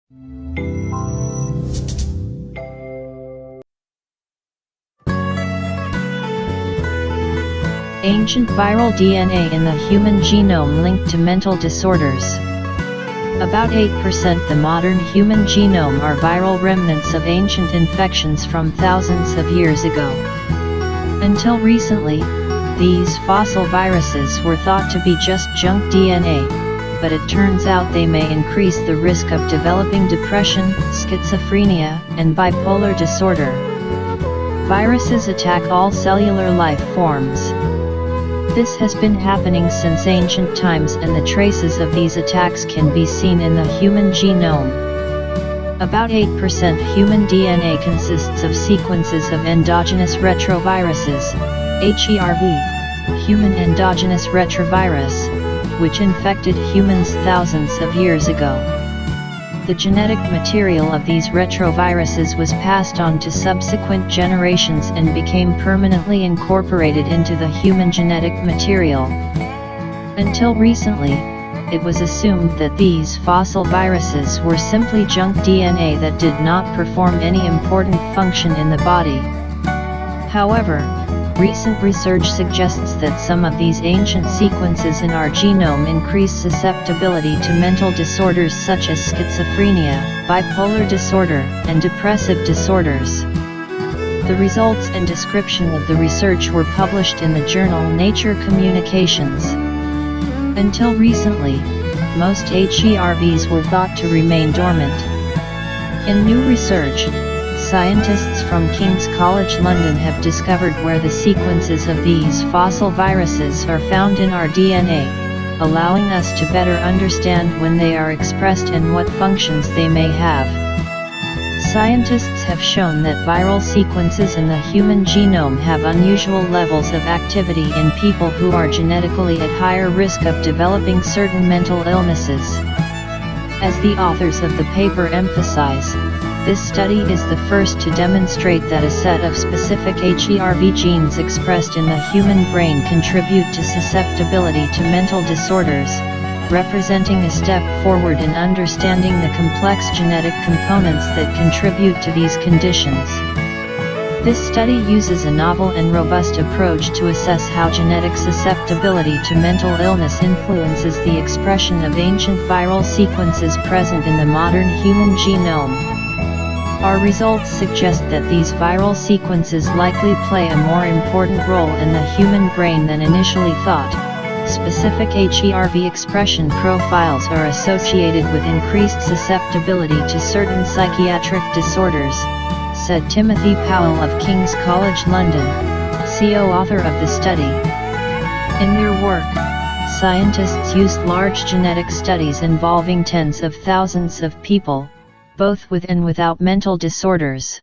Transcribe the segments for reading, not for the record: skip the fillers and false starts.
Ancient viral DNA in the human genome linked to mental disorders. About 8% the modern human genome are viral remnants of ancient infections from thousands of years ago. Until recently, these fossil viruses were thought to be just junk DNA, but it turns out they may increase the risk of developing depression, schizophrenia, and bipolar disorder. Viruses attack all cellular life forms. This has been happening since ancient times, and the traces of these attacks can be seen in the human genome. About 8% human DNA consists of sequences of endogenous retroviruses, HERV, human endogenous retrovirus, which infected humans thousands of years ago. The genetic material of these retroviruses was passed on to subsequent generations and became permanently incorporated into the human genetic material. Until recently, it was assumed that these fossil viruses were simply junk DNA that did not perform any important function in the body. However, recent research suggests that some of these ancient sequences in our genome increase susceptibility to mental disorders such as schizophrenia, bipolar disorder, and depressive disorders. The results and description of the research were published in the journal Nature Communications. Until recently, most HERVs were thought to remain dormant. In new research, scientists from King's College London have discovered where the sequences of these fossil viruses are found in our DNA, allowing us to better understand when they are expressed and what functions they may have. Scientists have shown that viral sequences in the human genome have unusual levels of activity in people who are genetically at higher risk of developing certain mental illnesses. As the authors of the paper emphasize, this study is the first to demonstrate that a set of specific HERV genes expressed in the human brain contribute to susceptibility to mental disorders, representing a step forward in understanding the complex genetic components that contribute to these conditions. This study uses a novel and robust approach to assess how genetic susceptibility to mental illness influences the expression of ancient viral sequences present in the modern human genome. Our results suggest that these viral sequences likely play a more important role in the human brain than initially thought. Specific HERV expression profiles are associated with increased susceptibility to certain psychiatric disorders, said Timothy Powell of King's College London, co-author of the study. In their work, scientists used large genetic studies involving tens of thousands of people, both with and without mental disorders.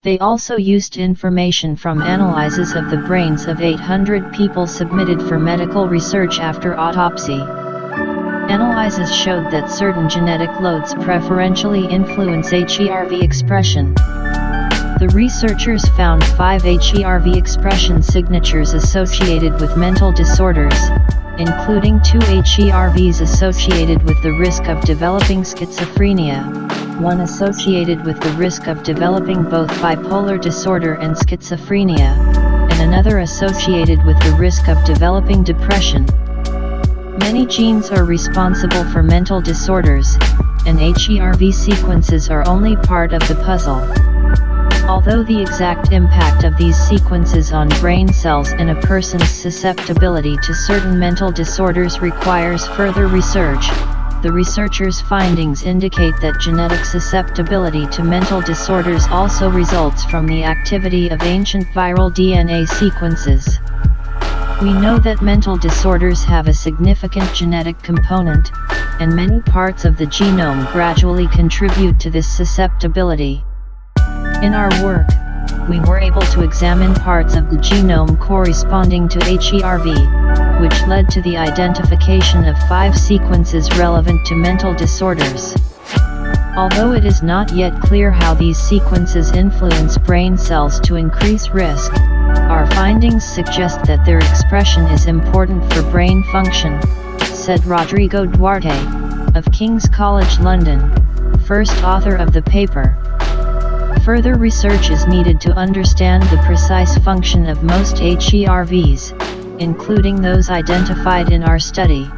They also used information from analyses of the brains of 800 people submitted for medical research after autopsy. Analyses showed that certain genetic loads preferentially influence HERV expression. The researchers found 5 HERV expression signatures associated with mental disorders, including 2 HERVs associated with the risk of developing schizophrenia, 1 associated with the risk of developing both bipolar disorder and schizophrenia, and another associated with the risk of developing depression. Many genes are responsible for mental disorders, and HERV sequences are only part of the puzzle. Although the exact impact of these sequences on brain cells and a person's susceptibility to certain mental disorders requires further research, the researchers' findings indicate that genetic susceptibility to mental disorders also results from the activity of ancient viral DNA sequences. We know that mental disorders have a significant genetic component, and many parts of the genome gradually contribute to this susceptibility. In our work, we were able to examine parts of the genome corresponding to HERV, which led to the identification of 5 sequences relevant to mental disorders. Although it is not yet clear how these sequences influence brain cells to increase risk, our findings suggest that their expression is important for brain function, said Rodrigo Duarte, of King's College London, first author of the paper. Further research is needed to understand the precise function of most HERVs, including those identified in our study.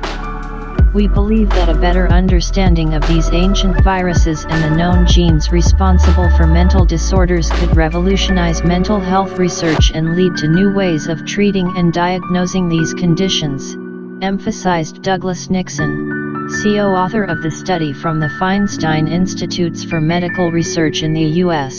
We believe that a better understanding of these ancient viruses and the known genes responsible for mental disorders could revolutionize mental health research and lead to new ways of treating and diagnosing these conditions, emphasized Douglas Nixon, co-author of the study from the Feinstein Institutes for Medical Research in the U.S.